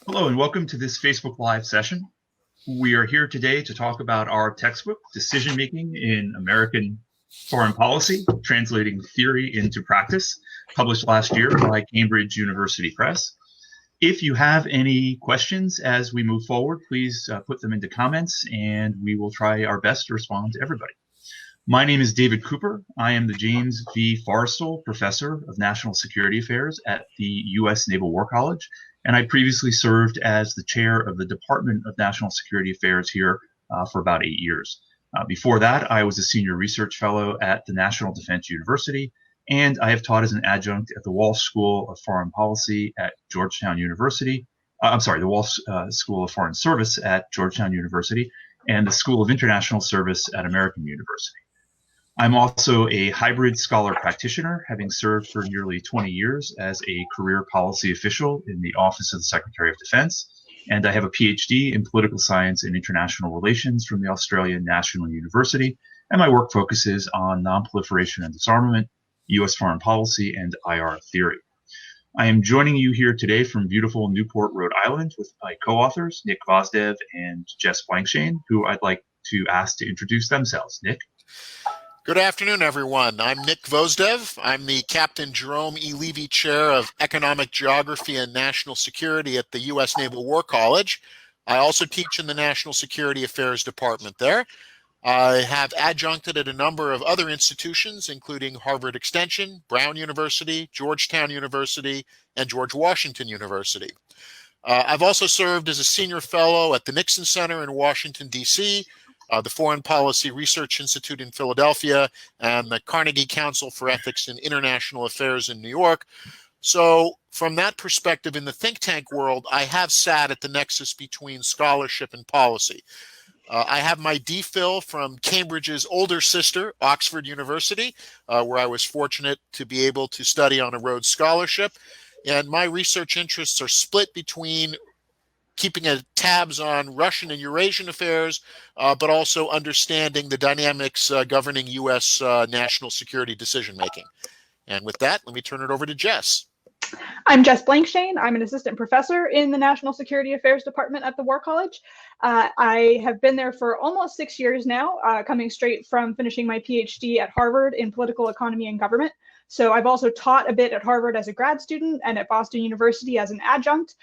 Hello and welcome to this Facebook Live session. We are here today to talk about our textbook, Decision Making in American Foreign Policy, Translating Theory into Practice, published last year by Cambridge University Press. If you have any questions as we move forward, please put them into comments and we will try our best to respond to everybody. My name is David Cooper. I am the James V. Forrestal Professor of National Security Affairs at the U.S. Naval War College, and I previously served as the chair of the Department of National Security Affairs here for about 8 years. Before that, I was a senior research fellow at the National Defense University, and I have taught as an adjunct at the Walsh School of Foreign Policy at Georgetown University. The Walsh School of Foreign Service at Georgetown University, and the School of International Service at American University. I'm also a hybrid scholar practitioner, having served for nearly 20 years as a career policy official in the Office of the Secretary of Defense, and I have a PhD in political science and international relations from the Australian National University, and my work focuses on nonproliferation and disarmament, U.S. foreign policy, and IR theory. I am joining you here today from beautiful Newport, Rhode Island, with my co-authors, Nick Gvosdev and Jess Blankshain, who I'd like to ask to introduce themselves. Nick? Good afternoon, everyone. I'm Nick Gvosdev. I'm the Captain Jerome E. Levy Chair of Economic Geography and National Security at the U.S. Naval War College. I also teach in the National Security Affairs Department there. I have adjuncted at a number of other institutions, including Harvard Extension, Brown University, Georgetown University, and George Washington University. I've also served as a senior fellow at the Nixon Center in Washington, D.C., the Foreign Policy Research Institute in Philadelphia, and the Carnegie Council for Ethics in International Affairs in New York. So from that perspective, in the think tank world, I have sat at the nexus between scholarship and policy. I have my DPhil from Cambridge's older sister, Oxford University, where I was fortunate to be able to study on a Rhodes Scholarship. And my research interests are split between keeping tabs on Russian and Eurasian affairs, but also understanding the dynamics governing U.S. national security decision-making. And with that, let me turn it over to Jess. I'm Jess Blankshain. I'm an assistant professor in the National Security Affairs Department at the War College. I have been there for almost 6 years now, coming straight from finishing my PhD at Harvard in political economy and government. So I've also taught a bit at Harvard as a grad student and at Boston University as an adjunct.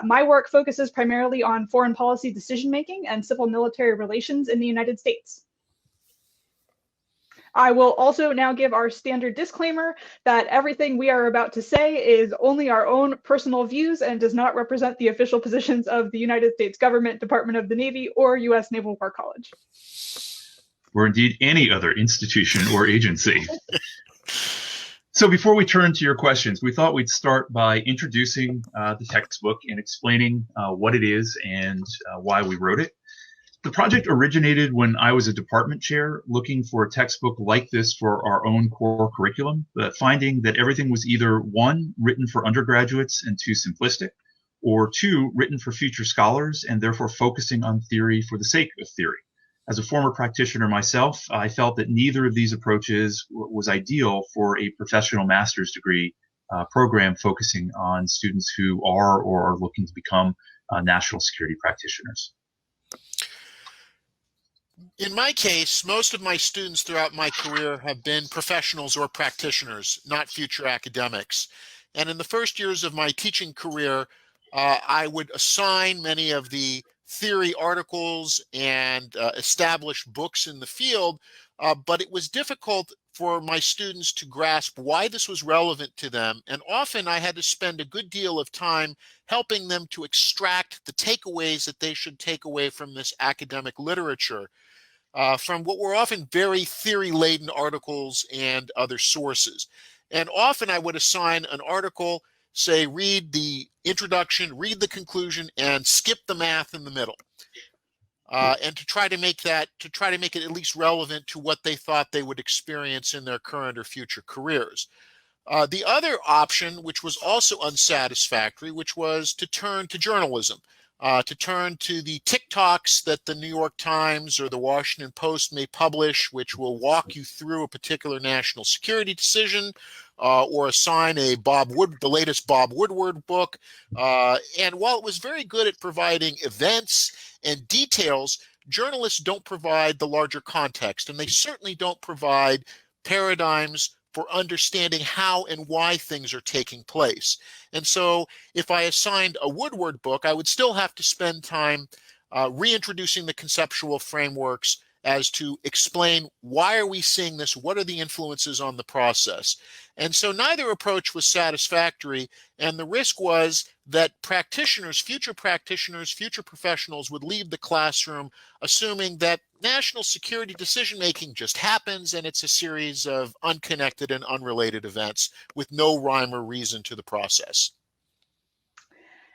My work focuses primarily on foreign policy decision-making and civil-military relations in the United States. I will also now give our standard disclaimer that everything we are about to say is only our own personal views and does not represent the official positions of the United States government, Department of the Navy, or U.S. Naval War College. Or indeed any other institution or agency. So before we turn to your questions, we thought we'd start by introducing the textbook and explaining what it is and why we wrote it. The project originated when I was a department chair looking for a textbook like this for our own core curriculum, but finding that everything was either one, written for undergraduates and too simplistic, or two, written for future scholars and therefore focusing on theory for the sake of theory. As a former practitioner myself, I felt that neither of these approaches was ideal for a professional master's degree program focusing on students who are or are looking to become national security practitioners. In my case, most of my students throughout my career have been professionals or practitioners, not future academics. And in the first years of my teaching career, I would assign many of the theory articles and established books in the field, but it was difficult for my students to grasp why this was relevant to them. And often I had to spend a good deal of time helping them to extract the takeaways that they should take away from this academic literature, from what were often very theory-laden articles and other sources. And often I would assign an article, say, read the introduction, read the conclusion, and skip the math in the middle. And to try to make it at least relevant to what they thought they would experience in their current or future careers. The other option, which was also unsatisfactory, which was to turn to journalism, to turn to the TikToks that the New York Times or the Washington Post may publish, which will walk you through a particular national security decision, or assign the latest Bob Woodward book. And while it was very good at providing events and details, journalists don't provide the larger context, and they certainly don't provide paradigms for understanding how and why things are taking place. And so if I assigned a Woodward book, I would still have to spend time reintroducing the conceptual frameworks as to explain why are we seeing this, what are the influences on the process. And so neither approach was satisfactory, and the risk was that future practitioners, future professionals would leave the classroom assuming that national security decision-making just happens and it's a series of unconnected and unrelated events with no rhyme or reason to the process.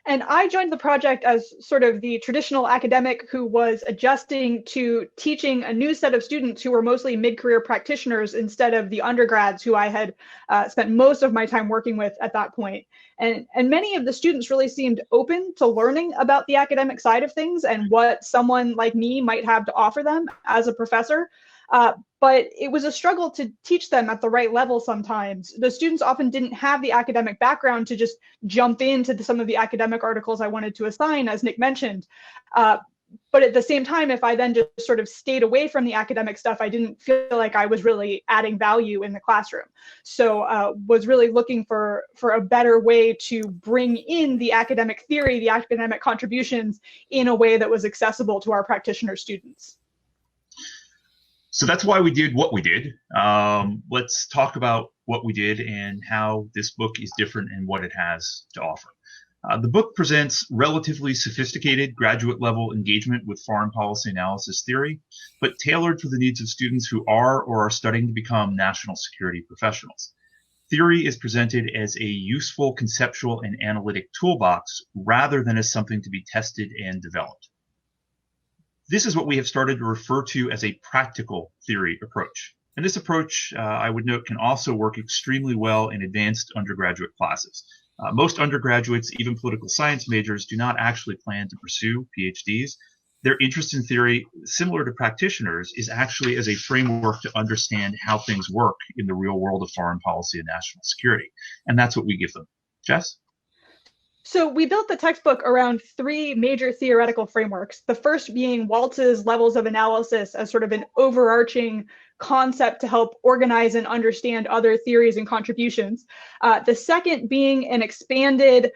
And I joined the project as sort of the traditional academic who was adjusting to teaching a new set of students who were mostly mid-career practitioners instead of the undergrads who I had spent most of my time working with at that point. And many of the students really seemed open to learning about the academic side of things and what someone like me might have to offer them as a professor. But it was a struggle to teach them at the right level sometimes. The students often didn't have the academic background to just jump into some of the academic articles I wanted to assign, as Nick mentioned. But at the same time, if I then just sort of stayed away from the academic stuff, I didn't feel like I was really adding value in the classroom. So was really looking for a better way to bring in the academic theory, the academic contributions in a way that was accessible to our practitioner students. So that's why we did what we did. Let's talk about what we did and how this book is different and what it has to offer. The book presents relatively sophisticated graduate level engagement with foreign policy analysis theory, but tailored for the needs of students who are or are studying to become national security professionals. Theory is presented as a useful conceptual and analytic toolbox rather than as something to be tested and developed. This is what we have started to refer to as a practical theory approach. And this approach, I would note, can also work extremely well in advanced undergraduate classes. Most undergraduates, even political science majors, do not actually plan to pursue PhDs. Their interest in theory, similar to practitioners, is actually as a framework to understand how things work in the real world of foreign policy and national security. And that's what we give them. Jess? So we built the textbook around three major theoretical frameworks. The first being Waltz's levels of analysis as sort of an overarching concept to help organize and understand other theories and contributions. The second being an expanded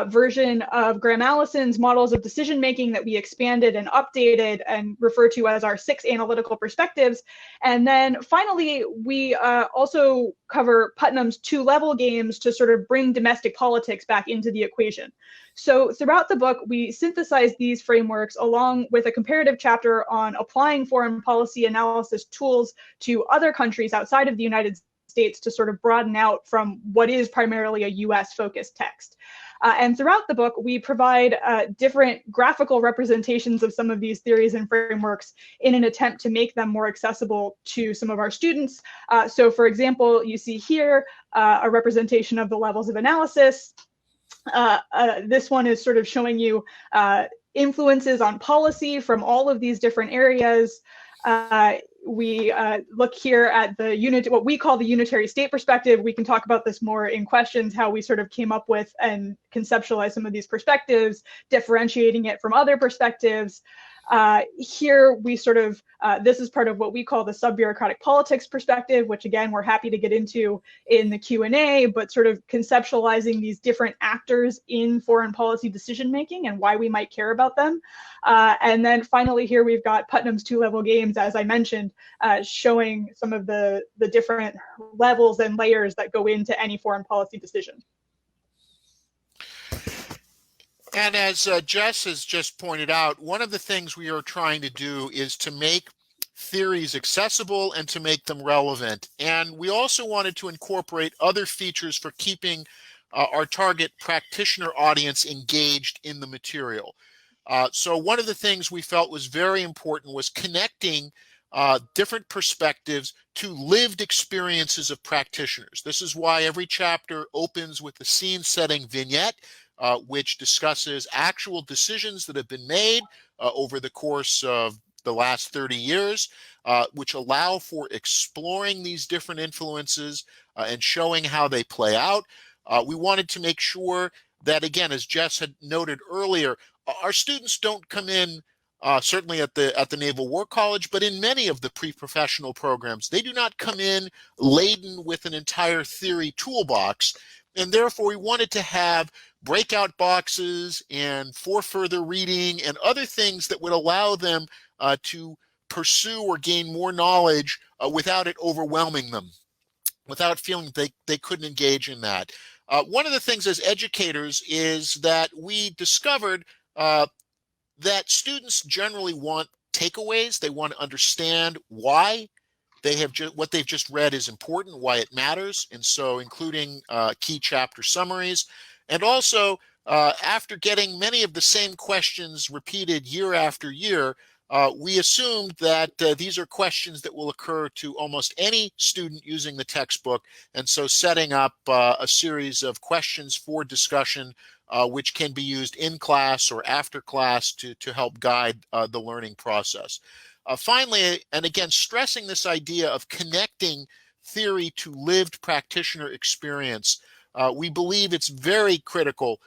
version of Graham Allison's models of decision making that we expanded and updated and refer to as our 6 analytical perspectives. And then finally, we also cover Putnam's 2-level games to sort of bring domestic politics back into the equation. So throughout the book, we synthesize these frameworks along with a comparative chapter on applying foreign policy analysis tools to other countries outside of the United States to sort of broaden out from what is primarily a US-focused text. And throughout the book, we provide different graphical representations of some of these theories and frameworks in an attempt to make them more accessible to some of our students. So for example, you see here a representation of the levels of analysis. This one is sort of showing you influences on policy from all of these different areas. We look here at what we call the unitary state perspective. We can talk about this more in questions, how we sort of came up with and conceptualize some of these perspectives, differentiating it from other perspectives. Here we sort of, this is part of what we call the sub-bureaucratic politics perspective, which again, we're happy to get into in the Q&A, but sort of conceptualizing these different actors in foreign policy decision-making and why we might care about them. And then finally here we've got Putnam's 2-level games, as I mentioned, showing some of the different levels and layers that go into any foreign policy decision. And as Jess has just pointed out, one of the things we are trying to do is to make theories accessible and to make them relevant. And we also wanted to incorporate other features for keeping our target practitioner audience engaged in the material. So one of the things we felt was very important was connecting different perspectives to lived experiences of practitioners. This is why every chapter opens with a scene-setting vignette, which discusses actual decisions that have been made over the course of the last 30 years, which allow for exploring these different influences and showing how they play out. We wanted to make sure that, again, as Jess had noted earlier, our students don't come in certainly at the Naval War College, but in many of the pre-professional programs, they do not come in laden with an entire theory toolbox. And therefore, we wanted to have breakout boxes and for further reading and other things that would allow them to pursue or gain more knowledge without it overwhelming them, without feeling they couldn't engage in that. One of the things as educators is that we discovered that students generally want takeaways. They want to understand why what they've just read is important, why it matters, and so including key chapter summaries. And also, after getting many of the same questions repeated year after year, we assumed that these are questions that will occur to almost any student using the textbook, and so setting up a series of questions for discussion which can be used in class or after class to help guide the learning process. Finally, and again, stressing this idea of connecting theory to lived practitioner experience, we believe it's very critical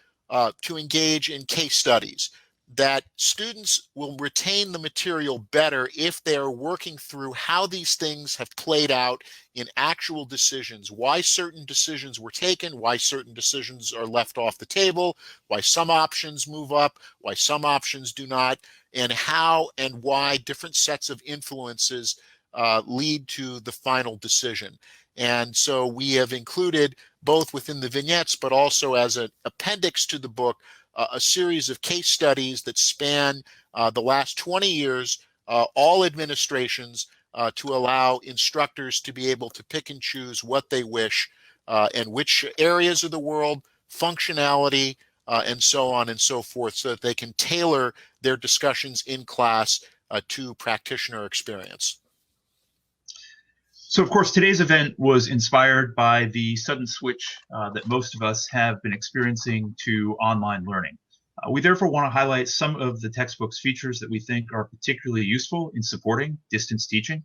to engage in case studies, that students will retain the material better if they are working through how these things have played out in actual decisions, why certain decisions were taken, why certain decisions are left off the table, why some options move up, why some options do not, and how and why different sets of influences lead to the final decision. And so we have included, both within the vignettes but also as an appendix to the book, a series of case studies that span the last 20 years, all administrations, to allow instructors to be able to pick and choose what they wish and which areas of the world, functionality, and so on and so forth, so that they can tailor their discussions in class to practitioner experience. So, of course, today's event was inspired by the sudden switch that most of us have been experiencing to online learning. We therefore want to highlight some of the textbook's features that we think are particularly useful in supporting distance teaching.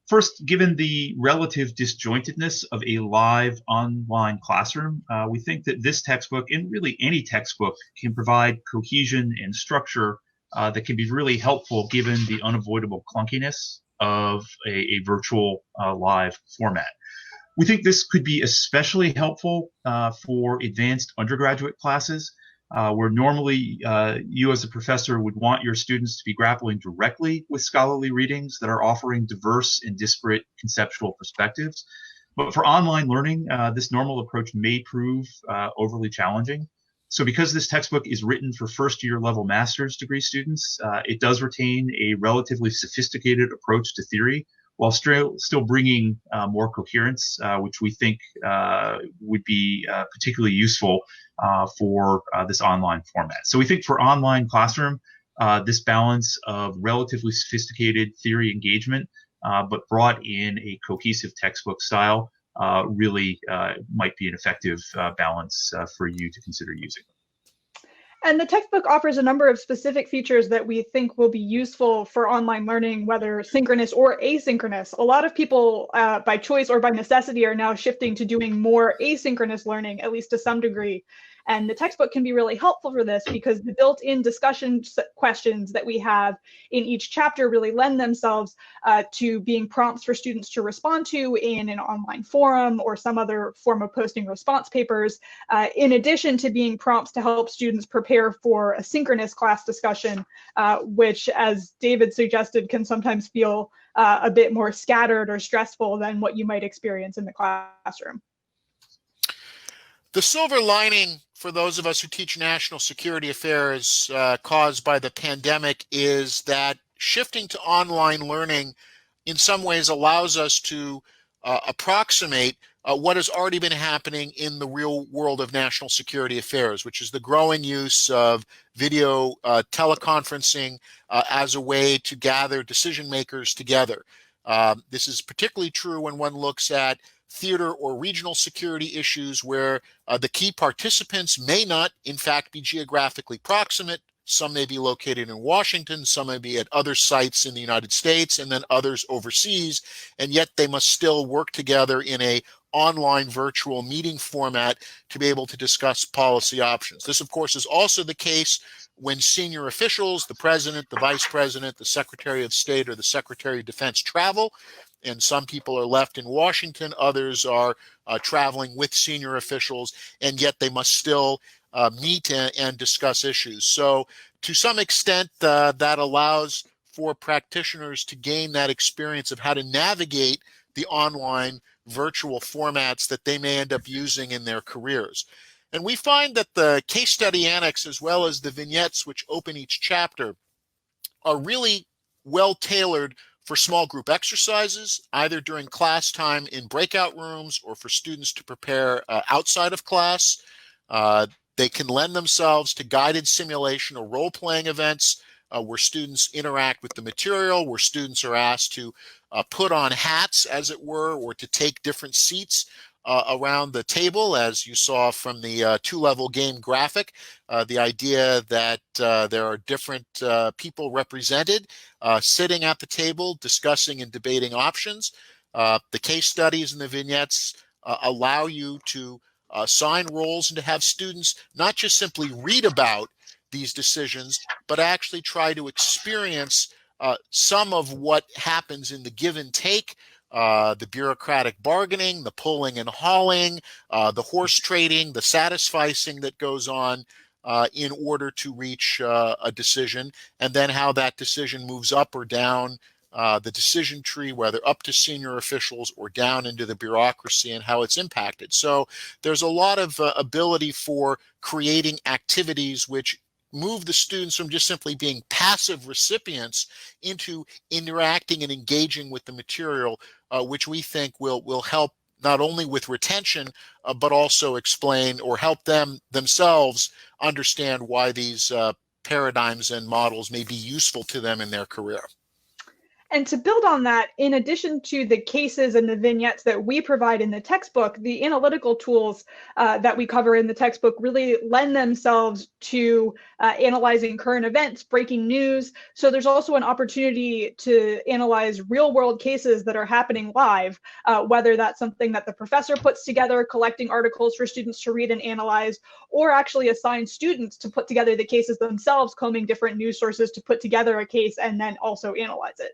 First, given the relative disjointedness of a live online classroom, we think that this textbook, and really any textbook, can provide cohesion and structure that can be really helpful given the unavoidable clunkiness of a virtual live format. We think this could be especially helpful for advanced undergraduate classes, where normally you as a professor would want your students to be grappling directly with scholarly readings that are offering diverse and disparate conceptual perspectives. But for online learning, this normal approach may prove overly challenging. So because this textbook is written for first-year level master's degree students, it does retain a relatively sophisticated approach to theory while still bringing more coherence, which we think would be particularly useful for this online format. So we think for online classroom, this balance of relatively sophisticated theory engagement, but brought in a cohesive textbook style, really might be an effective balance for you to consider using. And the textbook offers a number of specific features that we think will be useful for online learning, whether synchronous or asynchronous. A lot of people, by choice or by necessity, are now shifting to doing more asynchronous learning, at least to some degree. And the textbook can be really helpful for this because the built-in discussion questions that we have in each chapter really lend themselves to being prompts for students to respond to in an online forum or some other form of posting response papers, in addition to being prompts to help students prepare for a synchronous class discussion, which, as David suggested, can sometimes feel a bit more scattered or stressful than what you might experience in the classroom. The silver lining for those of us who teach national security affairs caused by the pandemic is that shifting to online learning in some ways allows us to approximate what has already been happening in the real world of national security affairs, which is the growing use of video teleconferencing as a way to gather decision makers together. This is particularly true when one looks at theater or regional security issues where the key participants may not, in fact, be geographically proximate, Some may be located in Washington, some may be at other sites in the United States, and then others overseas, and yet they must still work together in a online virtual meeting format to be able to discuss policy options. This, of course, is also the case when senior officials, the president, the vice president, the secretary of state, or the secretary of defense travel. And some people are left in Washington, others are traveling with senior officials, and yet they must still meet and discuss issues. So to some extent, that allows for practitioners to gain that experience of how to navigate the online virtual formats that they may end up using in their careers. And we find that the case study annex, as well as the vignettes which open each chapter, are really well tailored for small group exercises, either during class time in breakout rooms or for students to prepare outside of class. They can lend themselves to guided simulation or role-playing events where students interact with the material, where students are asked to put on hats, as it were, or to take different seats around the table, as you saw from the two-level game graphic. The idea that there are different people represented sitting at the table discussing and debating options. The case studies and the vignettes allow you to assign roles and to have students not just simply read about these decisions, but actually try to experience some of what happens in the give and take, the bureaucratic bargaining, the pulling and hauling, the horse trading, the satisficing that goes on in order to reach a decision, and then how that decision moves up or down the decision tree, whether up to senior officials or down into the bureaucracy, and how it's impacted. So there's a lot of ability for creating activities which move the students from just simply being passive recipients into interacting and engaging with the material, which we think will help not only with retention, but also explain or help them themselves understand why these paradigms and models may be useful to them in their career. And to build on that, in addition to the cases and the vignettes that we provide in the textbook, the analytical tools that we cover in the textbook really lend themselves to analyzing current events, breaking news. So there's also an opportunity to analyze real-world cases that are happening live, whether that's something that the professor puts together, collecting articles for students to read and analyze, or actually assign students to put together the cases themselves, combing different news sources to put together a case and then also analyze it.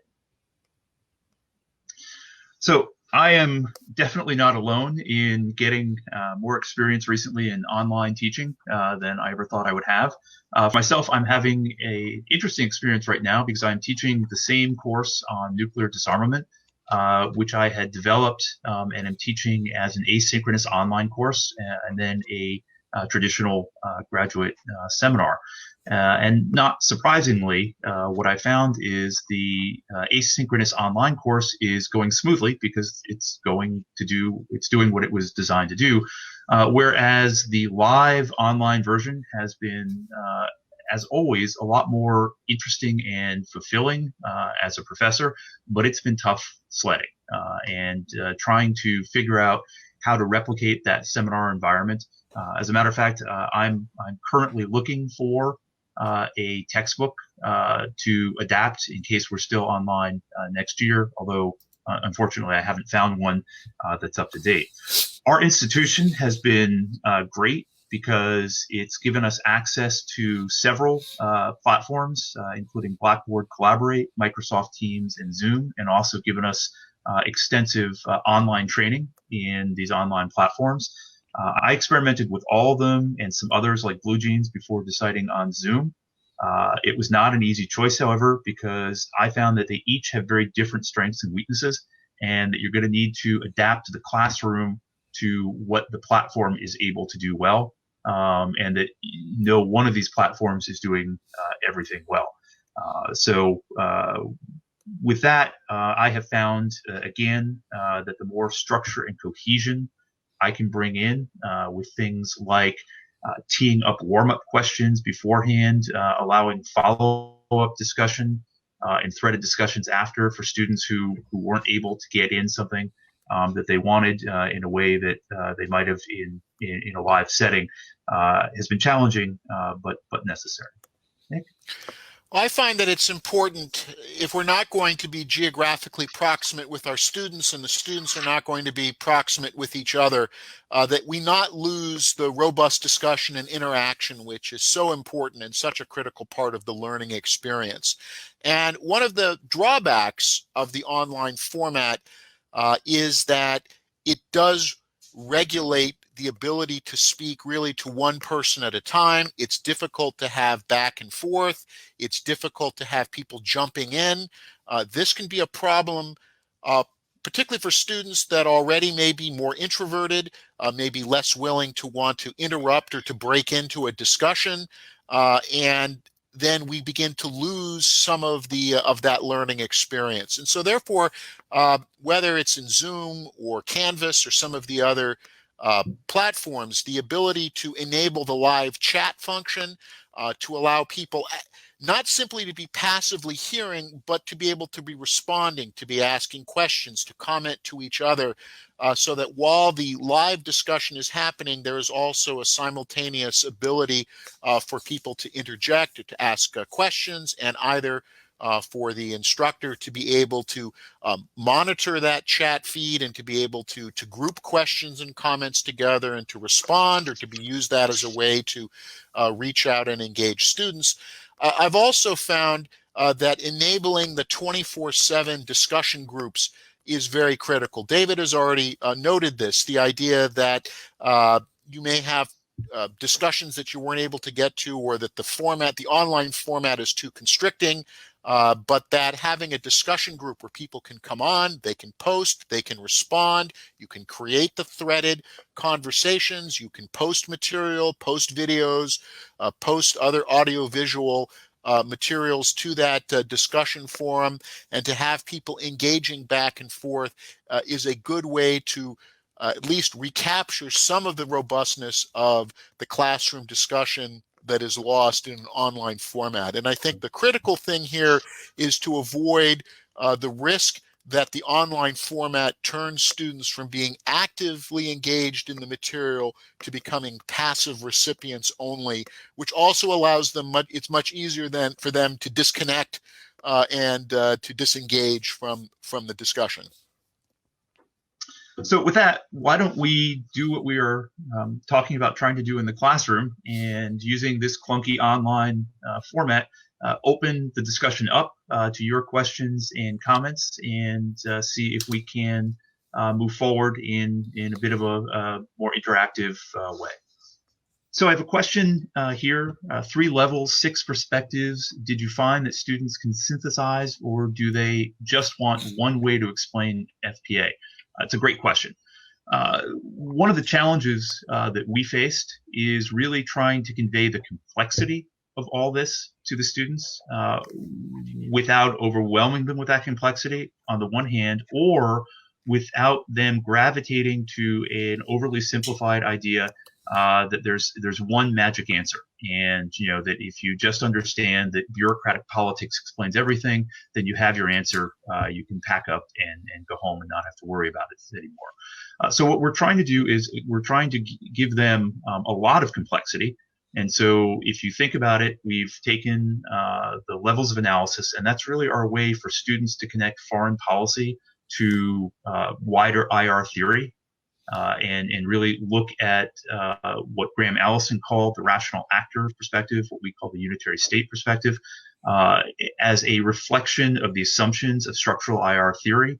So I am definitely not alone in getting more experience recently in online teaching than I ever thought I would have. For myself, I'm having an interesting experience right now because I'm teaching the same course on nuclear disarmament, which I had developed and am teaching as an asynchronous online course and then a traditional graduate seminar. And not surprisingly, what I found is the asynchronous online course is going smoothly because it's doing what it was designed to do. Whereas the live online version has been, as always, a lot more interesting and fulfilling as a professor, but it's been tough sledding and trying to figure out how to replicate that seminar environment. As a matter of fact, I'm currently looking for a textbook to adapt in case we're still online next year, although unfortunately I haven't found one that's up to date. Our institution has been great because it's given us access to several platforms, including Blackboard Collaborate, Microsoft Teams, and Zoom, and also given us extensive online training in these online platforms. I experimented with all of them and some others like Blue Jeans before deciding on Zoom. It was not an easy choice, however, because I found that they each have very different strengths and weaknesses, and that you're going to need to adapt to the classroom to what the platform is able to do well, and that no one of these platforms is doing everything well. So with that, I have found, again, that the more structure and cohesion I can bring in with things like teeing up warm-up questions beforehand, allowing follow-up discussion and threaded discussions after for students who weren't able to get in something that they wanted in a way that they might have in a live setting has been challenging, but necessary. Nick? I find that it's important, if we're not going to be geographically proximate with our students and the students are not going to be proximate with each other, that we not lose the robust discussion and interaction, which is so important and such a critical part of the learning experience. And one of the drawbacks of the online format is that it does regulate the ability to speak really to one person at a time. It's difficult to have back and forth. It's difficult to have people jumping in. This can be a problem, particularly for students that already may be more introverted, maybe less willing to want to interrupt or to break into a discussion. And then we begin to lose some of that learning experience. And so therefore, whether it's in Zoom or Canvas or some of the other platforms, the ability to enable the live chat function to allow people not simply to be passively hearing, but to be able to be responding, to be asking questions, to comment to each other, so that while the live discussion is happening, there is also a simultaneous ability for people to interject or to ask questions, and either for the instructor to be able to monitor that chat feed and to be able to group questions and comments together and to respond, or to be used that as a way to reach out and engage students. I've also found that enabling the 24/7 discussion groups is very critical. David has already noted this, the idea that you may have discussions that you weren't able to get to, or that the online format is too constricting, but that having a discussion group where people can come on, they can post, they can respond, you can create the threaded conversations, you can post material, post videos, post other audio-visual materials to that discussion forum, and to have people engaging back and forth is a good way to at least recapture some of the robustness of the classroom discussion that is lost in an online format. And I think the critical thing here is to avoid the risk that the online format turns students from being actively engaged in the material to becoming passive recipients only, which also allows them, it's much easier for them to disconnect and to disengage from the discussion. So with that, why don't we do what we are talking about trying to do in the classroom, and using this clunky online format, open the discussion up to your questions and comments, and see if we can move forward in a bit of a more interactive way. So I have a question here, 3 levels, 6 perspectives. Did you find that students can synthesize, or do they just want one way to explain FPA? It's a great question. One of the challenges that we faced is really trying to convey the complexity of all this to the students without overwhelming them with that complexity on the one hand, or without them gravitating to an overly simplified idea that there's one magic answer, and that if you just understand that bureaucratic politics explains everything, then you have your answer. You can pack up and go home and not have to worry about it anymore. So what we're trying to do is we're trying to give them a lot of complexity. And so if you think about it, we've taken the levels of analysis, and that's really our way for students to connect foreign policy to wider IR theory. And really look at what Graham Allison called the rational actor perspective, what we call the unitary state perspective, as a reflection of the assumptions of structural IR theory.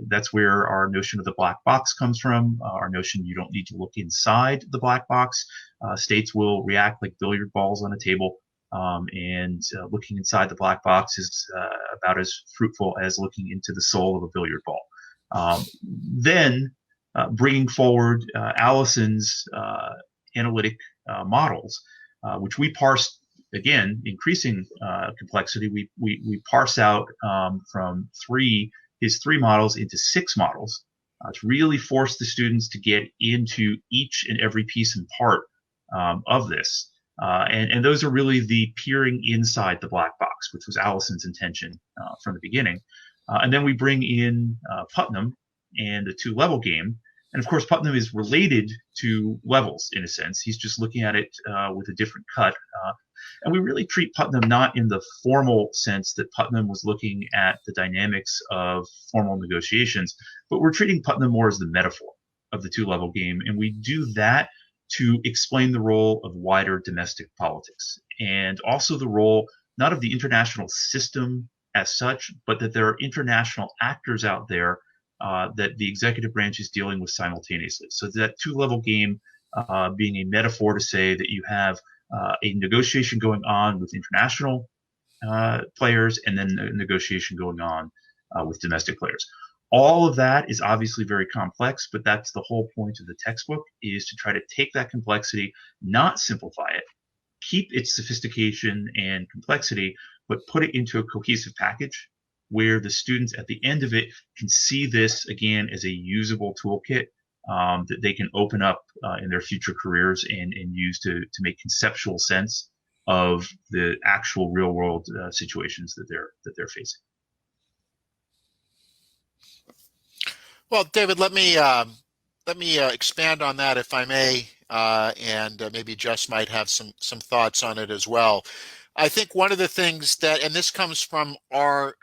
That's where our notion of the black box comes from, our notion you don't need to look inside the black box. States will react like billiard balls on a table, and looking inside the black box is about as fruitful as looking into the soul of a billiard ball. Then bringing forward Allison's analytic models, which we parse, again, increasing complexity. We parse out from his three models into 6 models to really force the students to get into each and every piece and part of this. And those are really the peering inside the black box, which was Allison's intention from the beginning. And then we bring in Putnam and the 2-level game. And of course, Putnam is related to levels in a sense. He's just looking at it with a different cut. And we really treat Putnam not in the formal sense that Putnam was looking at the dynamics of formal negotiations, but we're treating Putnam more as the metaphor of the two-level game. And we do that to explain the role of wider domestic politics, and also the role not of the international system as such, but that there are international actors out there that the executive branch is dealing with simultaneously. So that two-level game being a metaphor to say that you have a negotiation going on with international players, and then a negotiation going on with domestic players. All of that is obviously very complex, but that's the whole point of the textbook, is to try to take that complexity, not simplify it, keep its sophistication and complexity, but put it into a cohesive package where the students at the end of it can see this again as a usable toolkit that they can open up in their future careers and use to make conceptual sense of the actual real world situations that they're facing. Well, David, let me expand on that, if I may, and maybe Jess might have some thoughts on it as well. I think one of the things that, and this comes from our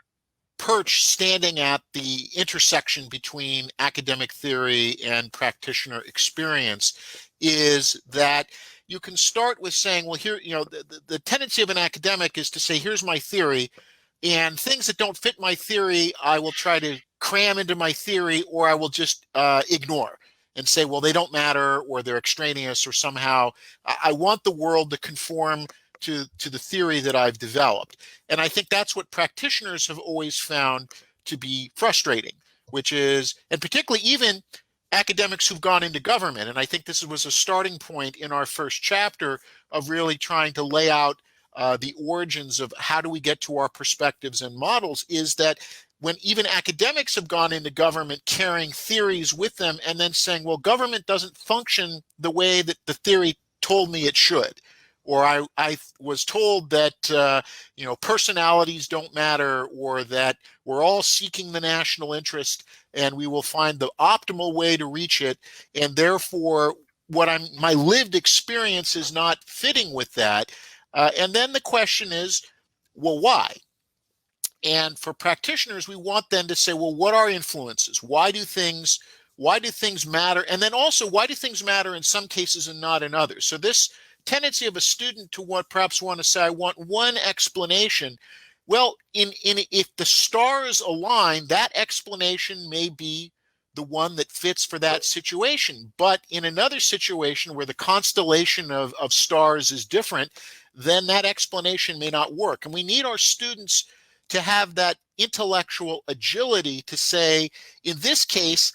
perch standing at the intersection between academic theory and practitioner experience, is that you can start with saying, well, here, the tendency of an academic is to say, here's my theory, and things that don't fit my theory, I will try to cram into my theory, or I will just ignore and say, well, they don't matter, or they're extraneous, or somehow I want the world to conform to the theory that I've developed. And I think that's what practitioners have always found to be frustrating, which is, and particularly even academics who've gone into government. And I think this was a starting point in our first chapter of really trying to lay out the origins of how do we get to our perspectives and models, is that when even academics have gone into government carrying theories with them and then saying, well, government doesn't function the way that the theory told me it should. Or I was told that personalities don't matter, or that we're all seeking the national interest and we will find the optimal way to reach it, and therefore my lived experience is not fitting with that. And then the question is, well, why? And for practitioners, we want them to say, well, what are influences? Why do things matter? And then also, why do things matter in some cases and not in others? So this tendency of a student to perhaps want to say, I want one explanation. Well, if the stars align, that explanation may be the one that fits for that situation. But in another situation where the constellation of stars is different, then that explanation may not work. And we need our students to have that intellectual agility to say, in this case,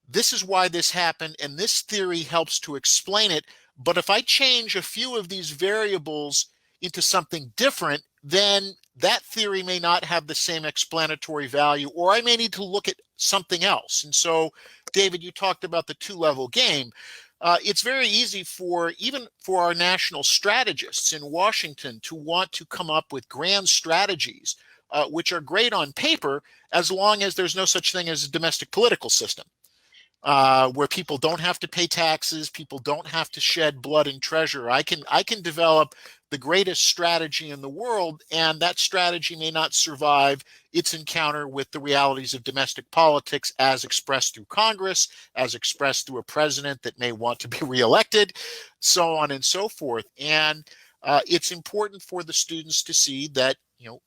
this is why this happened, and this theory helps to explain it. But if I change a few of these variables into something different, then that theory may not have the same explanatory value, or I may need to look at something else. And so, David, you talked about the two-level game. It's very easy even for our national strategists in Washington to want to come up with grand strategies, which are great on paper, as long as there's no such thing as a domestic political system. Where people don't have to pay taxes, people don't have to shed blood and treasure. I can develop the greatest strategy in the world, and that strategy may not survive its encounter with the realities of domestic politics as expressed through Congress, as expressed through a president that may want to be reelected, so on and so forth. And it's important for the students to see that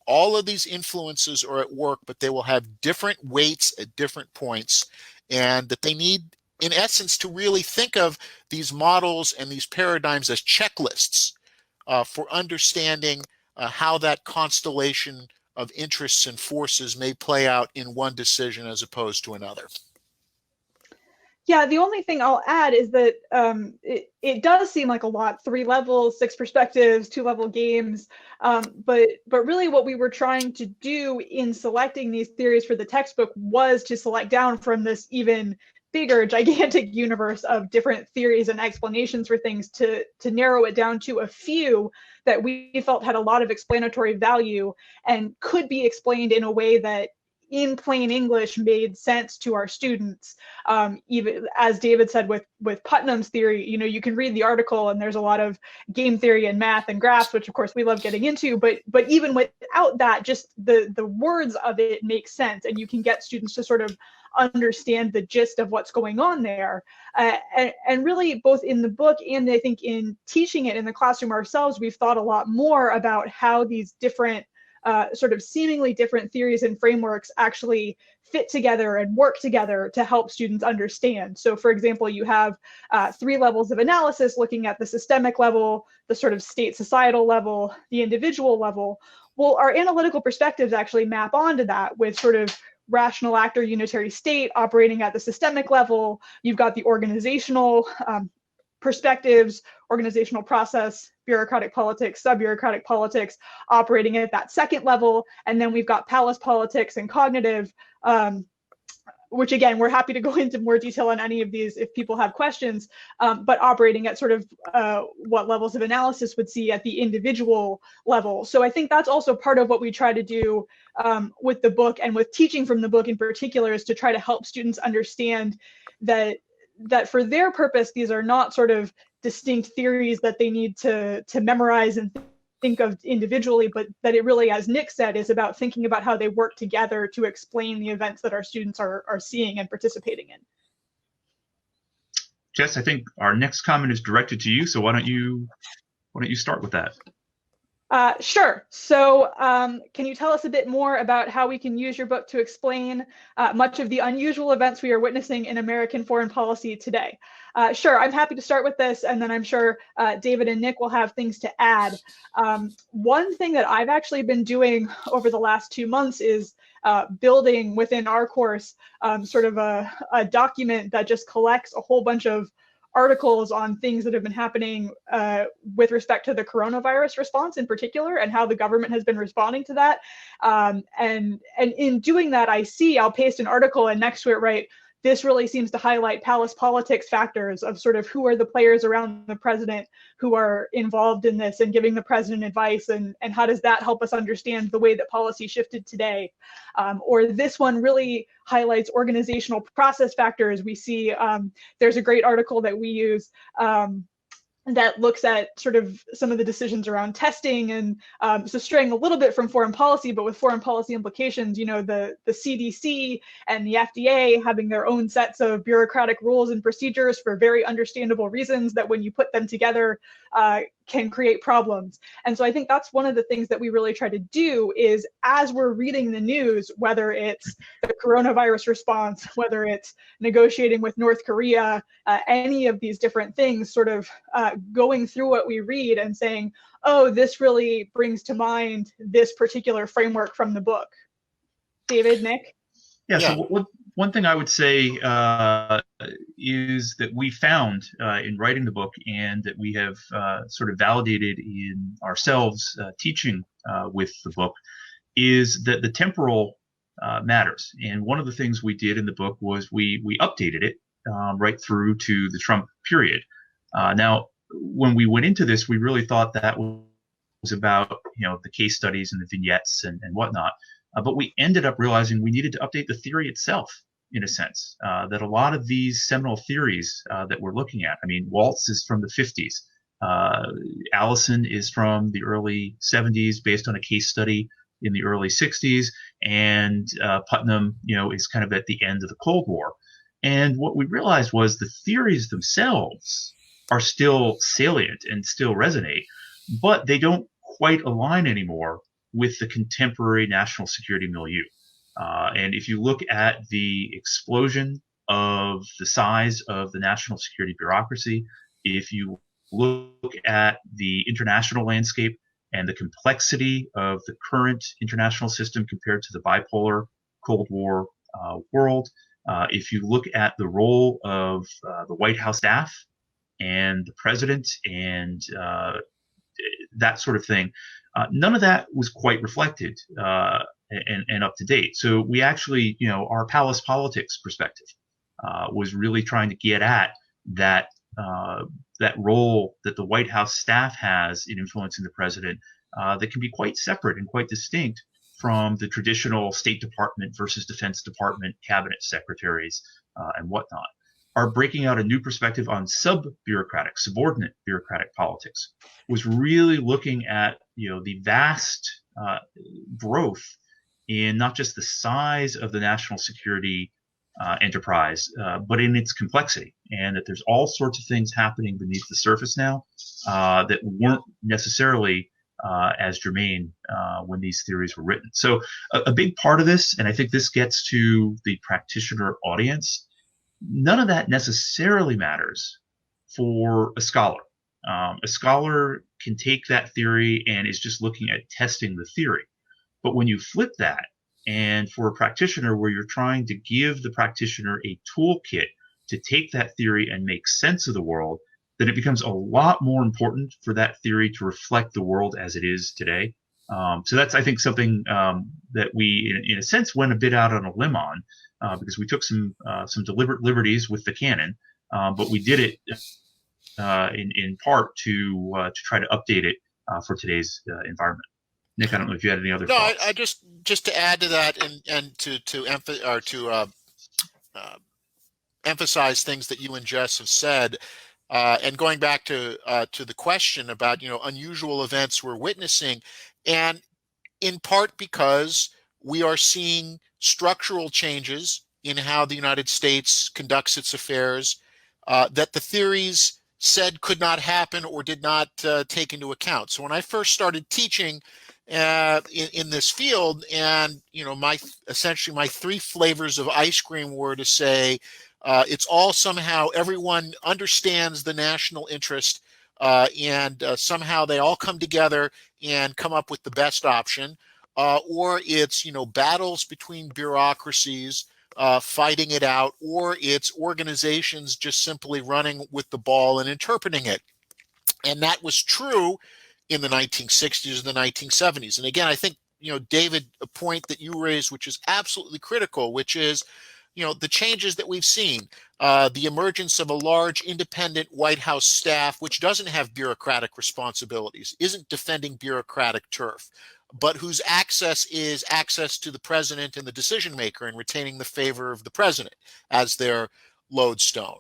all of these influences are at work, but they will have different weights at different points, and that they need, in essence, to really think of these models and these paradigms as checklists for understanding how that constellation of interests and forces may play out in one decision as opposed to another. Yeah, the only thing I'll add is that it does seem like a lot, 3 levels, 6 perspectives, 2-level games, but really what we were trying to do in selecting these theories for the textbook was to select down from this even bigger, gigantic universe of different theories and explanations for things to narrow it down to a few that we felt had a lot of explanatory value and could be explained in a way that in plain English made sense to our students. Even as David said with Putnam's theory, you can read the article and there's a lot of game theory and math and graphs, which of course we love getting into, but even without that, just the words of it make sense, and you can get students to sort of understand the gist of what's going on there. And really, both in the book and I think in teaching it in the classroom ourselves, we've thought a lot more about how these different sort of seemingly different theories and frameworks actually fit together and work together to help students understand. So for example, you have 3 levels of analysis looking at the systemic level, the sort of state societal level, the individual level. Well, our analytical perspectives actually map onto that with sort of rational actor unitary state operating at the systemic level. You've got the organizational perspectives, organizational process, bureaucratic politics, sub-bureaucratic politics operating at that second level. And then we've got palace politics and cognitive, which again, we're happy to go into more detail on any of these if people have questions, but operating at sort of what levels of analysis would see at the individual level. So I think that's also part of what we try to do with the book and with teaching from the book in particular, is to try to help students understand that for their purpose, these are not sort of distinct theories that they need to memorize and think of individually, but that it really, as Nick said, is about thinking about how they work together to explain the events that our students are seeing and participating in. Jess, I think our next comment is directed to you, so why don't you start with that? Sure. So can you tell us a bit more about how we can use your book to explain much of the unusual events we are witnessing in American foreign policy today? Sure, I'm happy to start with this, and then I'm sure David and Nick will have things to add. One thing that I've actually been doing over the last 2 months is building within our course sort of a document that just collects a whole bunch of articles on things that have been happening with respect to the coronavirus response in particular, and how the government has been responding to that. And in doing that, I'll paste an article and next to it write, this really seems to highlight palace politics factors of sort of who are the players around the president who are involved in this and giving the president advice, and how does that help us understand the way that policy shifted today. Or this one really highlights organizational process factors. We see there's a great article that we use that looks at sort of some of the decisions around testing, and so straying a little bit from foreign policy, but with foreign policy implications, the CDC and the FDA having their own sets of bureaucratic rules and procedures for very understandable reasons that when you put them together can create problems. And so I think that's one of the things that we really try to do is, as we're reading the news, whether it's the coronavirus response, whether it's negotiating with North Korea, any of these different things, sort of going through what we read and saying, oh, this really brings to mind this particular framework from the book. David, Nick? Yeah. So one thing I would say is that we found in writing the book, and that we have sort of validated in ourselves teaching with the book, is that the temporal matters. And one of the things we did in the book was we updated it right through to the Trump period. Now, when we went into this, we really thought that was about the case studies and the vignettes and whatnot. But we ended up realizing we needed to update the theory itself, in a sense, that a lot of these seminal theories that we're looking at, I mean, Waltz is from the 50s. Allison is from the early 70s based on a case study in the early 60s. And Putnam, is kind of at the end of the Cold War. And what we realized was the theories themselves are still salient and still resonate, but they don't quite align anymore with the contemporary national security milieu. And if you look at the explosion of the size of the national security bureaucracy, if you look at the international landscape and the complexity of the current international system compared to the bipolar Cold War world, if you look at the role of the White House staff and the president and that sort of thing, none of that was quite reflected and up to date. So we actually, our palace politics perspective was really trying to get at that role that the White House staff has in influencing the president that can be quite separate and quite distinct from the traditional State Department versus Defense Department cabinet secretaries and whatnot, are breaking out a new perspective on sub-bureaucratic, subordinate bureaucratic politics, was really looking at the vast growth in not just the size of the national security enterprise, but in its complexity, and that there's all sorts of things happening beneath the surface now that weren't necessarily as germane when these theories were written. So a big part of this, and I think this gets to the practitioner audience, none of that necessarily matters for a scholar. A scholar can take that theory and is just looking at testing the theory. But when you flip that, and for a practitioner where you're trying to give the practitioner a toolkit to take that theory and make sense of the world, then it becomes a lot more important for that theory to reflect the world as it is today. So that's, I think, something that we, in a sense, went a bit out on a limb on, because we took some deliberate liberties with the canon, but we did it in part to try to update it for today's environment. Nick, I don't know if you had any other thoughts. No, I just to add to that and to emphasize things that you and Jess have said, and going back to the question about unusual events we're witnessing, and in part because we are seeing structural changes in how the United States conducts its affairs that the theories said could not happen or did not take into account. So when I first started teaching in this field, and essentially my three flavors of ice cream were to say it's all somehow everyone understands the national interest, and somehow they all come together and come up with the best option, or it's battles between bureaucracies fighting it out, or it's organizations just simply running with the ball and interpreting it. And that was true in the 1960s and the 1970s. And again, I think, David, a point that you raised, which is absolutely critical, which is, the changes that we've seen, the emergence of a large independent White House staff, which doesn't have bureaucratic responsibilities, isn't defending bureaucratic turf, but whose access is access to the president and the decision maker and retaining the favor of the president as their lodestone.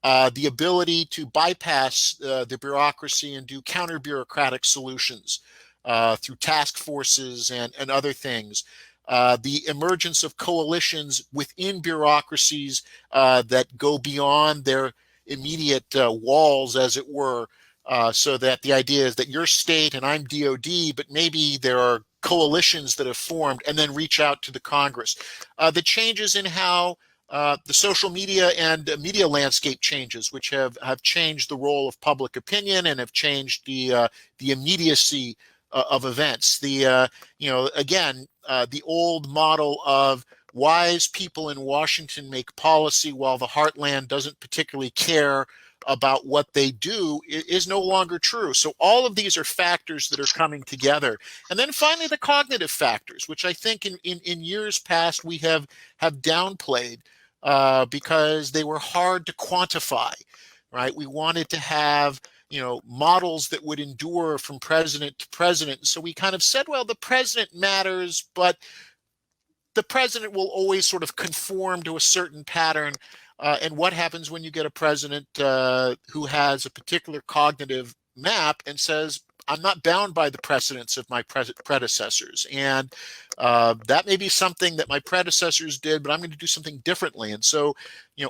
The ability to bypass the bureaucracy and do counter-bureaucratic solutions through task forces and other things. The emergence of coalitions within bureaucracies that go beyond their immediate walls, as it were, so that the idea is that you're state and I'm DOD, but maybe there are coalitions that have formed and then reach out to the Congress. The changes in how the social media and media landscape changes, which have changed the role of public opinion and have changed the immediacy of events. The the old model of wise people in Washington make policy while the heartland doesn't particularly care about what they do is no longer true. So all of these are factors that are coming together. And then finally, the cognitive factors, which I think in years past we have downplayed because they were hard to quantify, right? We wanted to have models that would endure from president to president. So we kind of said, well, the president matters, but the president will always sort of conform to a certain pattern. And what happens when you get a president who has a particular cognitive map and says, I'm not bound by the precedents of my predecessors. And that may be something that my predecessors did, but I'm going to do something differently. And so,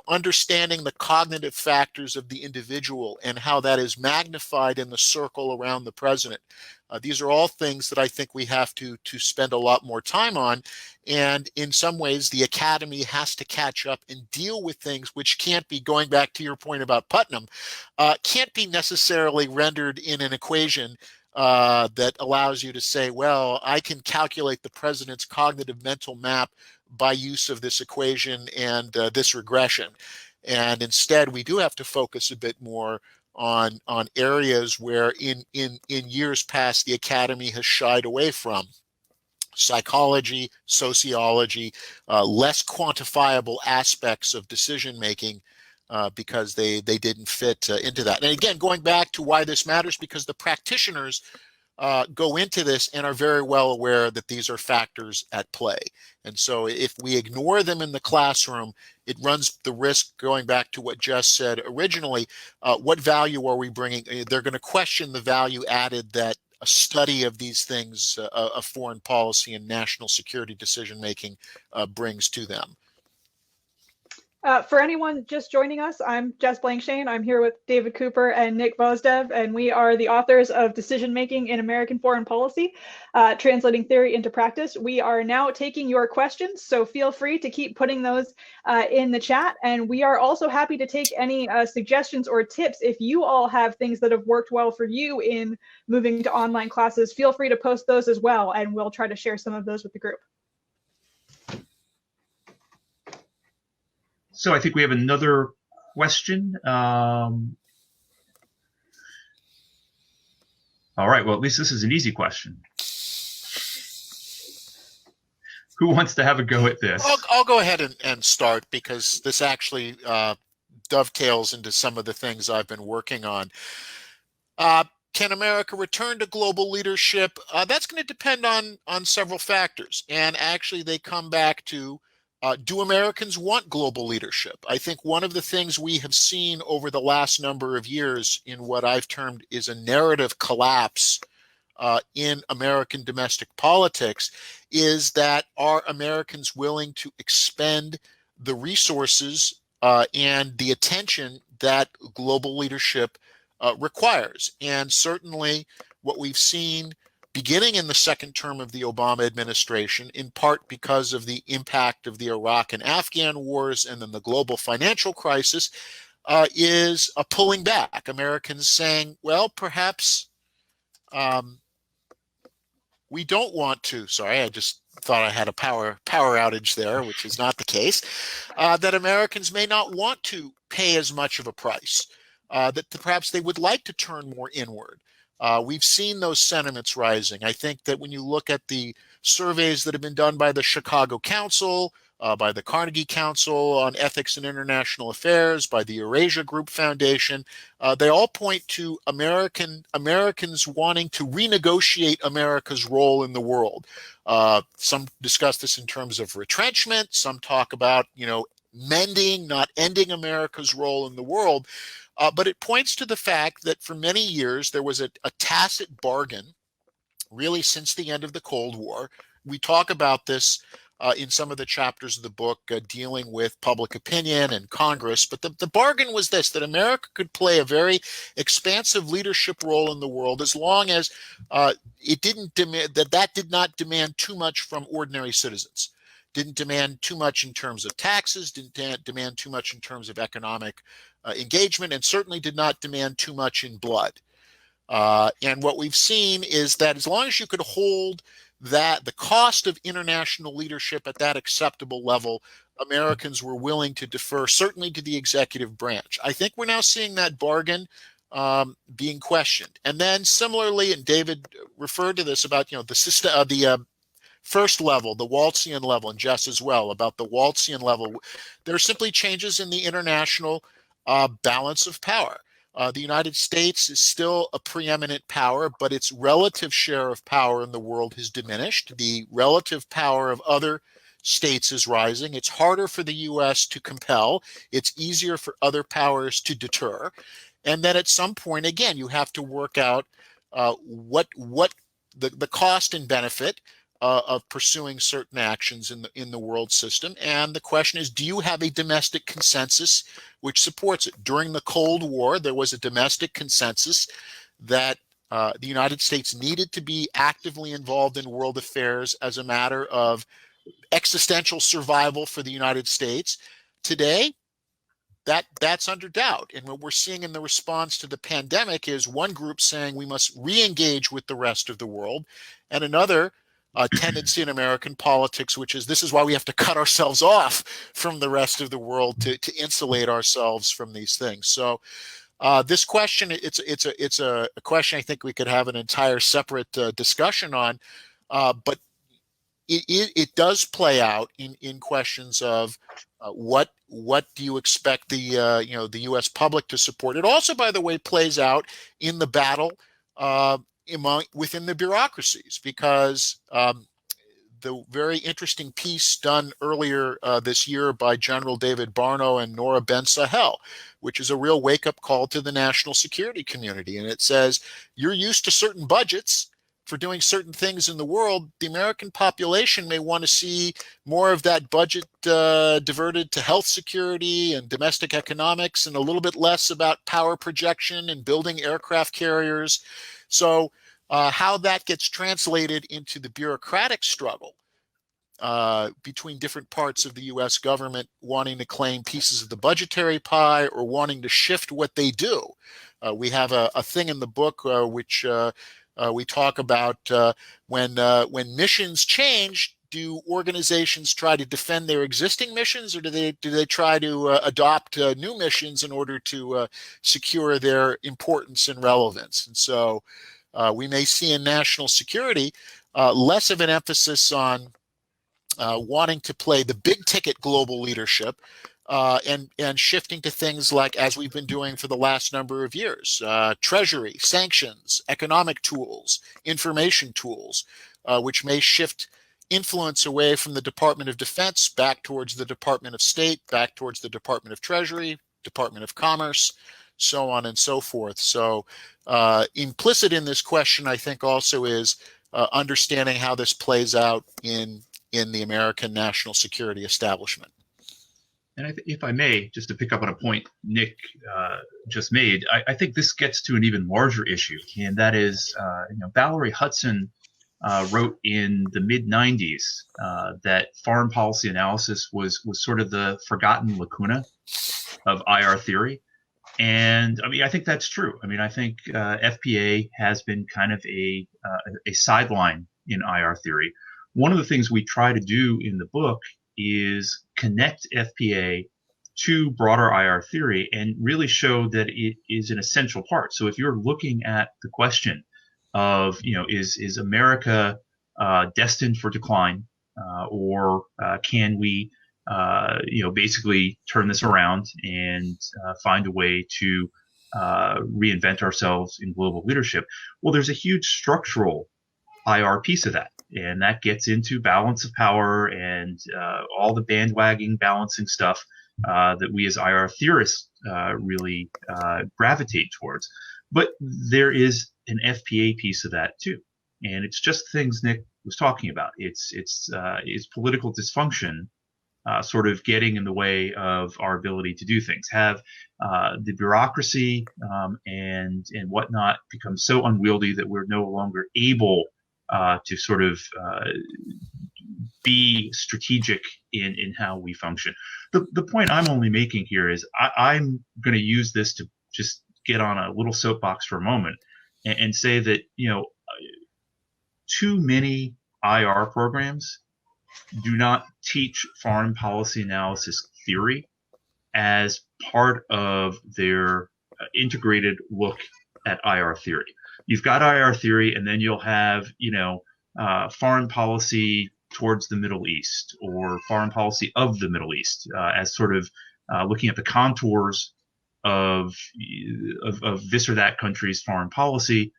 understanding the cognitive factors of the individual and how that is magnified in the circle around the president. These are all things that I think we have to spend a lot more time on. And in some ways, the academy has to catch up and deal with things which can't be, going back to your point about Putnam, can't be necessarily rendered in an equation that allows you to say, well, I can calculate the president's cognitive mental map by use of this equation and this regression. And instead, we do have to focus a bit more on areas where in years past the academy has shied away from: psychology, sociology, less quantifiable aspects of decision making because they didn't fit into that. And again, going back to why this matters, because the practitioners go into this and are very well aware that these are factors at play. And so if we ignore them in the classroom, it runs the risk, going back to what Jess said originally, what value are we bringing? They're going to question the value added that a study of these things, of foreign policy and national security decision-making brings to them. For anyone just joining us, I'm Jess Blankshain. I'm here with David Cooper and Nick Gvosdev, and we are the authors of Decision Making in American Foreign Policy, Translating Theory into Practice. We are now taking your questions, so feel free to keep putting those in the chat. And we are also happy to take any suggestions or tips. If you all have things that have worked well for you in moving to online classes, feel free to post those as well, and we'll try to share some of those with the group. So I think we have another question. All right, well, at least this is an easy question. Who wants to have a go at this? I'll go ahead and start, because this actually dovetails into some of the things I've been working on. Can America return to global leadership? That's going to depend on several factors. And actually, they come back to, do Americans want global leadership? I think one of the things we have seen over the last number of years in what I've termed is a narrative collapse in American domestic politics is that are Americans willing to expend the resources and the attention that global leadership requires? And certainly what we've seen beginning in the second term of the Obama administration, in part because of the impact of the Iraq and Afghan wars and then the global financial crisis, is a pulling back. Americans saying, well, perhaps we don't want to. Sorry, I just thought I had a power outage there, which is not the case. That Americans may not want to pay as much of a price, that perhaps they would like to turn more inward. We've seen those sentiments rising. I think that when you look at the surveys that have been done by the Chicago Council, by the Carnegie Council on Ethics and International Affairs, by the Eurasia Group Foundation, they all point to Americans wanting to renegotiate America's role in the world. Some discuss this in terms of retrenchment. Some talk about, mending, not ending America's role in the world. But it points to the fact that for many years there was a tacit bargain, really since the end of the Cold War. We talk about this in some of the chapters of the book dealing with public opinion and Congress. But the bargain was this, that America could play a very expansive leadership role in the world as long as it didn't demand that did not demand too much from ordinary citizens. Didn't demand too much in terms of taxes, didn't demand too much in terms of economic engagement, and certainly did not demand too much in blood. And what we've seen is that as long as you could hold that the cost of international leadership at that acceptable level, Americans were willing to defer, certainly to the executive branch. I think we're now seeing that bargain being questioned. And then similarly, and David referred to this about the system of the first level, the Waltzian level, and Jess as well, about the Waltzian level. There are simply changes in the international balance of power. The United States is still a preeminent power, but its relative share of power in the world has diminished. The relative power of other states is rising. It's harder for the U.S. to compel. It's easier for other powers to deter. And then at some point, again, you have to work out what the cost and benefit of pursuing certain actions in the world system. And the question is, do you have a domestic consensus which supports it? During the Cold War, there was a domestic consensus that the United States needed to be actively involved in world affairs as a matter of existential survival for the United States. Today, that's under doubt. And what we're seeing in the response to the pandemic is one group saying we must re-engage with the rest of the world, and another tendency in American politics, which is this is why we have to cut ourselves off from the rest of the world to insulate ourselves from these things. So this question, it's a question I think we could have an entire separate discussion on, but it does play out in questions of what do you expect the U.S. public to support? It also, by the way, plays out in the battle within the bureaucracies, because the very interesting piece done earlier this year by General David Barno and Nora Ben-Sahel, which is a real wake-up call to the national security community. And it says, you're used to certain budgets for doing certain things in the world. The American population may want to see more of that budget diverted to health security and domestic economics, and a little bit less about power projection and building aircraft carriers. So how that gets translated into the bureaucratic struggle between different parts of the U.S. government wanting to claim pieces of the budgetary pie or wanting to shift what they do. We have a thing in the book which we talk about when missions change. Do organizations try to defend their existing missions, or do they try to adopt new missions in order to secure their importance and relevance? And so we may see in national security less of an emphasis on wanting to play the big ticket global leadership and shifting to things like, as we've been doing for the last number of years, treasury, sanctions, economic tools, information tools, which may shift influence away from the Department of Defense back towards the Department of State, back towards the Department of Treasury, Department of Commerce, so on and so forth. So implicit in this question, I think, also is understanding how this plays out in the American national security establishment. And if I may, just to pick up on a point Nick just made, I think this gets to an even larger issue, and that is, Valerie Hudson wrote in the mid-90s that foreign policy analysis was sort of the forgotten lacuna of IR theory. And I mean, I think that's true. I mean, I think FPA has been kind of a sideline in IR theory. One of the things we try to do in the book is connect FPA to broader IR theory and really show that it is an essential part. So if you're looking at the question of, is America destined for decline, or can we, basically turn this around and find a way to reinvent ourselves in global leadership? Well, there's a huge structural IR piece of that, and that gets into balance of power and all the bandwagon balancing stuff that we as IR theorists really gravitate towards. But there is an FPA piece of that too, and it's just things Nick was talking about. It's political dysfunction sort of getting in the way of our ability to do things. Have the bureaucracy and whatnot become so unwieldy that we're no longer able to sort of be strategic in how we function. The point I'm only making here is I'm going to use this to just get on a little soapbox for a moment and say that, too many IR programs do not teach foreign policy analysis theory as part of their integrated look at IR theory. You've got IR theory, and then you'll have, foreign policy towards the Middle East, or foreign policy of the Middle East, as sort of looking at the contours of this or that country's foreign policy,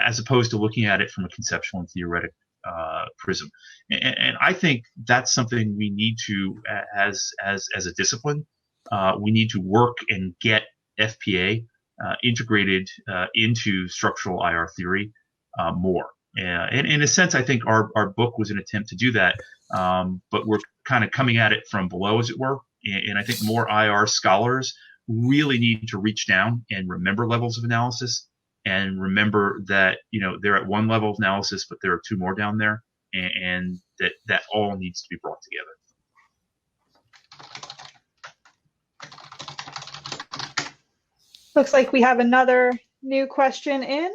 as opposed to looking at it from a conceptual and theoretic prism. And I think that's something we need to, as a discipline, we need to work and get FPA integrated into structural IR theory more. And in a sense, I think our book was an attempt to do that, but we're kind of coming at it from below, as it were. And I think more IR scholars really need to reach down and remember levels of analysis, and remember that, they're at one level of analysis, but there are two more down there, and that all needs to be brought together. Looks like we have another new question in.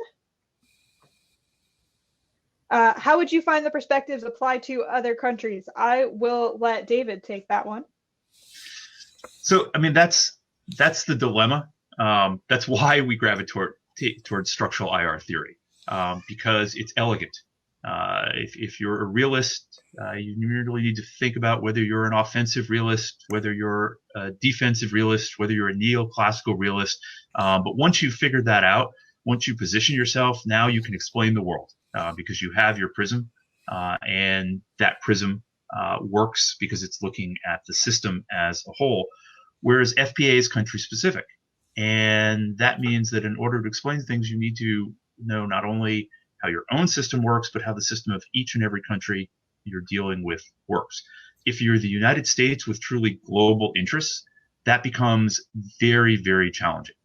How would you find the perspectives apply to other countries? I will let David take that one. So, I mean, that's the dilemma. That's why we gravitate towards structural IR theory, because it's elegant. If you're a realist, you really need to think about whether you're an offensive realist, whether you're a defensive realist, whether you're a neoclassical realist. But once you've figured that out, once you position yourself, now you can explain the world because you have your prism, and that prism works because it's looking at the system as a whole, whereas FPA is country specific. And that means that in order to explain things, you need to know not only how your own system works, but how the system of each and every country you're dealing with works. If you're the United States with truly global interests, that becomes very, very challenging.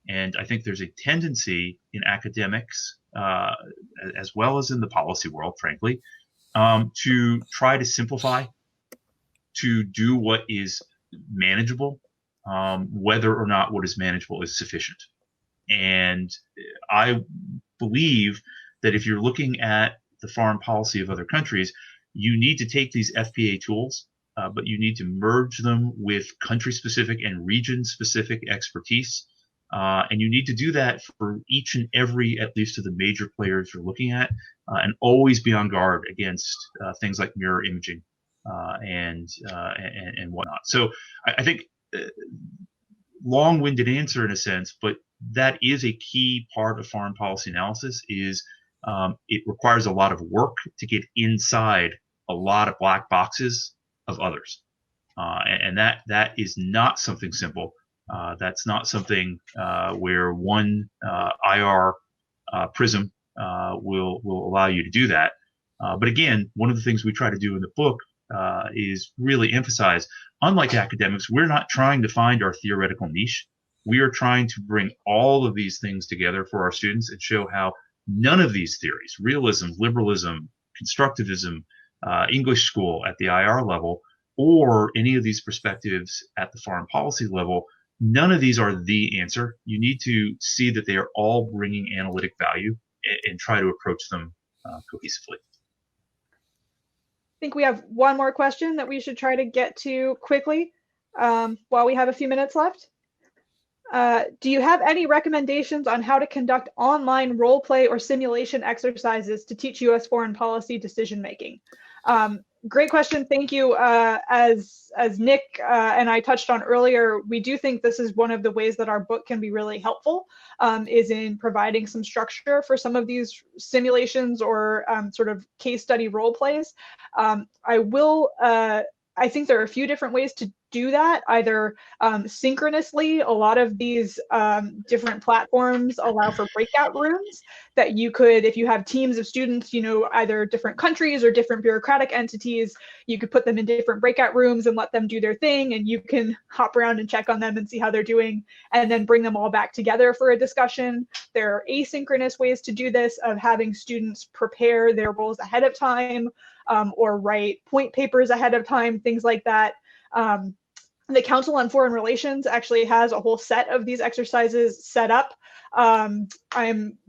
And I think there's a tendency in academics, as well as in the policy world, frankly, to try to simplify, to do what is manageable, whether or not what is manageable is sufficient. And I believe that if you're looking at the foreign policy of other countries, you need to take these FPA tools, but you need to merge them with country-specific and region-specific expertise. And you need to do that for each and every, at least of the major players you're looking at, and always be on guard against things like mirror imaging and whatnot. So I think long-winded answer in a sense, but that is a key part of foreign policy analysis. Is it requires a lot of work to get inside a lot of black boxes of others, and that is not something simple. That's not something where one IR prism will allow you to do that. But again, one of the things we try to do in the book is really emphasize, unlike academics, we're not trying to find our theoretical niche. We are trying to bring all of these things together for our students and show how none of these theories, realism, liberalism, constructivism, English school at the IR level, or any of these perspectives at the foreign policy level, none of these are the answer. You need to see that they are all bringing analytic value and try to approach them cohesively. I think we have one more question that we should try to get to quickly while we have a few minutes left. Do you have any recommendations on how to conduct online role play or simulation exercises to teach U.S. foreign policy decision making? Great question. Thank you. As Nick and I touched on earlier, we do think this is one of the ways that our book can be really helpful, is in providing some structure for some of these simulations or sort of case study role plays. I think there are a few different ways to do that, either synchronously. A lot of these different platforms allow for breakout rooms that you could, if you have teams of students, either different countries or different bureaucratic entities, you could put them in different breakout rooms and let them do their thing, and you can hop around and check on them and see how they're doing, and then bring them all back together for a discussion. There are asynchronous ways to do this, of having students prepare their roles ahead of time, or write point papers ahead of time, things like that. The Council on Foreign Relations actually has a whole set of these exercises set up. I'm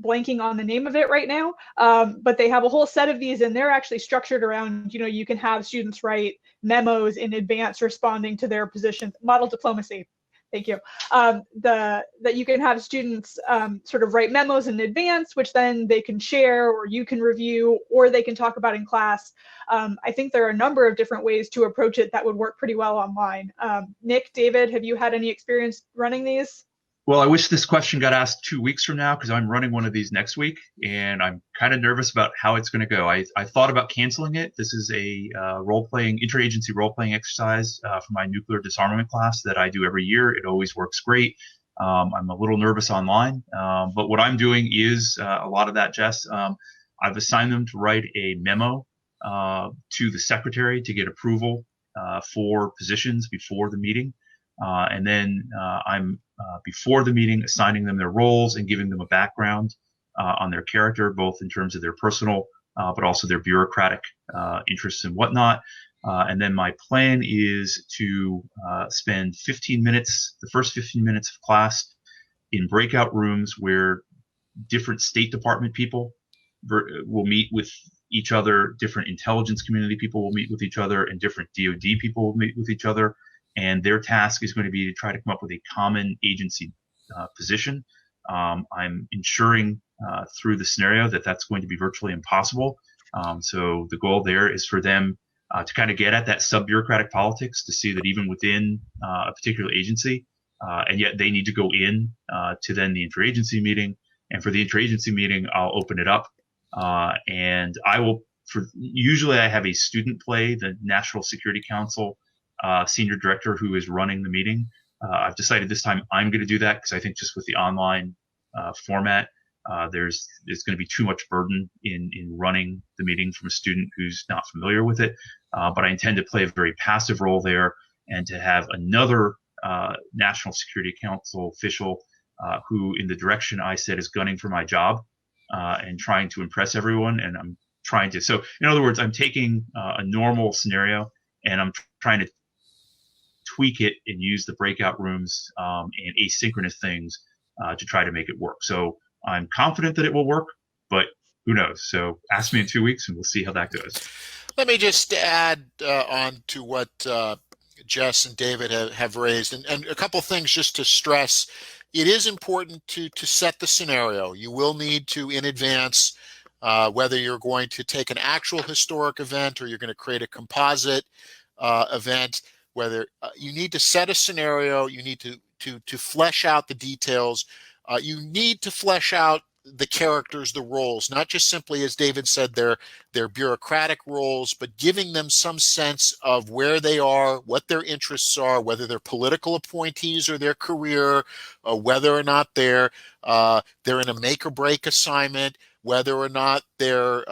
blanking on the name of it right now, but they have a whole set of these, and they're actually structured around, you can have students write memos in advance responding to their positions. Model diplomacy. Thank you. That you can have students sort of write memos in advance, which then they can share, or you can review, or they can talk about in class. I think there are a number of different ways to approach it that would work pretty well online. Nick, David, have you had any experience running these? Well, I wish this question got asked 2 weeks from now, because I'm running one of these next week, and I'm kind of nervous about how it's going to go. I thought about canceling it. This is a interagency role-playing exercise for my nuclear disarmament class that I do every year. It always works great. I'm a little nervous online, but what I'm doing is a lot of that, Jess. I've assigned them to write a memo to the secretary to get approval for positions before the meeting. And then I'm before the meeting assigning them their roles and giving them a background on their character, both in terms of their personal but also their bureaucratic interests and whatnot. And then my plan is to spend 15 minutes, the first 15 minutes of class, in breakout rooms where different State Department people will meet with each other, different intelligence community people will meet with each other, and different DoD people will meet with each other. And their task is going to be to try to come up with a common agency position. I'm ensuring through the scenario that that's going to be virtually impossible. So the goal there is for them to kind of get at that sub-bureaucratic politics, to see that even within a particular agency, and yet they need to go in to then the interagency meeting, And for the interagency meeting, I'll open it up, and I will. Usually, I have a student play, the National Security Council senior director who is running the meeting. I've decided this time I'm going to do that because I think just with the online format, there's going to be too much burden in running the meeting from a student who's not familiar with it. But I intend to play a very passive role there, and to have another National Security Council official who, in the direction I said, is gunning for my job and trying to impress everyone. And I'm trying to. So, in other words, I'm taking a normal scenario and I'm trying to tweak it and use the breakout rooms and asynchronous things to try to make it work. So I'm confident that it will work, but who knows? So ask me in 2 weeks and we'll see how that goes. Let me just add on to what Jess and David have raised, and a couple things just to stress. It is important to set the scenario. You will need to, in advance, whether you're going to take an actual historic event or you're going to create a composite event, whether you need to set a scenario, you need to flesh out the details. You need to flesh out the characters, the roles, not just simply, as David said, their bureaucratic roles, but giving them some sense of where they are, what their interests are, whether they're political appointees or their career, whether or not they're in a make or break assignment, whether or not they're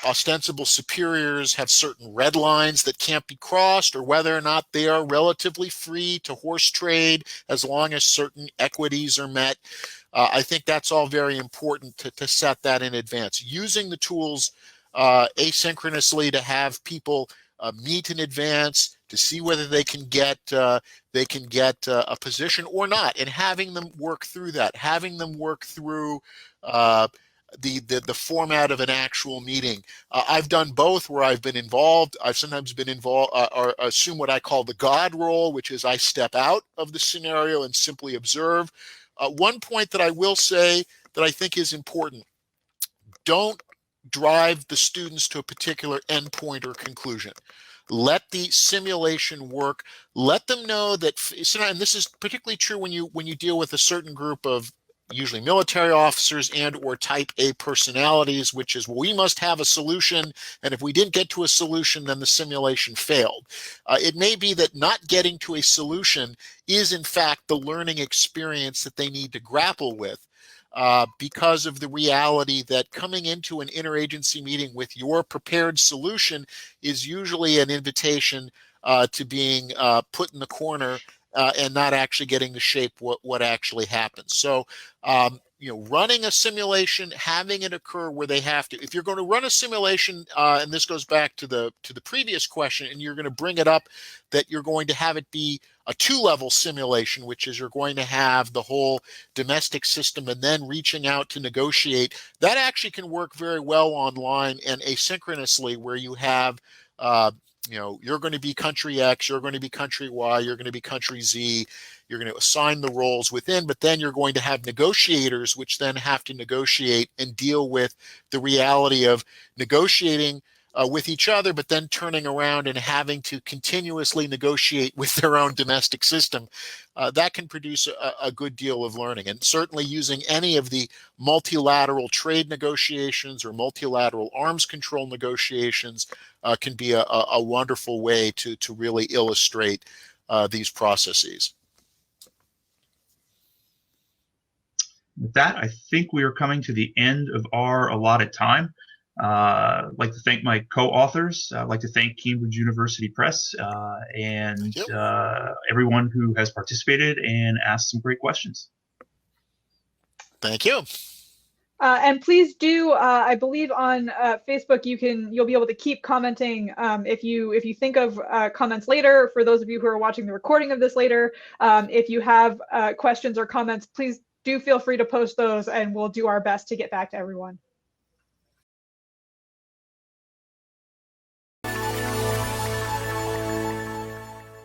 ostensible superiors have certain red lines that can't be crossed, or whether or not they are relatively free to horse trade as long as certain equities are met. I think that's all very important to set that in advance. Using the tools asynchronously to have people meet in advance to see whether they can get a position or not, and having them work through that, having them work through the format of an actual meeting. I've done both where I've been involved. I've sometimes been involved or assume what I call the God role, which is I step out of the scenario and simply observe. One point that I will say that I think is important: don't drive the students to a particular endpoint or conclusion. Let the simulation work. Let them know that, and this is particularly true when you deal with a certain group of usually military officers and or type A personalities, which is, well, we must have a solution, and if we didn't get to a solution, then the simulation failed. It may be that not getting to a solution is in fact the learning experience that they need to grapple with, because of the reality that coming into an interagency meeting with your prepared solution is usually an invitation to being put in the corner and not actually getting to shape what actually happens. So, running a simulation, having it occur where they have to. If you're going to run a simulation, and this goes back to the previous question, and you're going to bring it up that you're going to have it be a two-level simulation, which is you're going to have the whole domestic system and then reaching out to negotiate. That actually can work very well online and asynchronously, where you have you're going to be country X, you're going to be country Y, you're going to be country Z. You're going to assign the roles within, but then you're going to have negotiators, which then have to negotiate and deal with the reality of negotiating with each other, but then turning around and having to continuously negotiate with their own domestic system. That can produce a good deal of learning. And certainly using any of the multilateral trade negotiations or multilateral arms control negotiations can be a wonderful way to really illustrate these processes. With that, I think we are coming to the end of our allotted time. I'd like to thank my co-authors. I'd like to thank Cambridge University Press and everyone who has participated and asked some great questions. Thank you. And please do, I believe on Facebook, you'll be able to keep commenting if you think of comments later. For those of you who are watching the recording of this later, if you have questions or comments, please do feel free to post those, and we'll do our best to get back to everyone.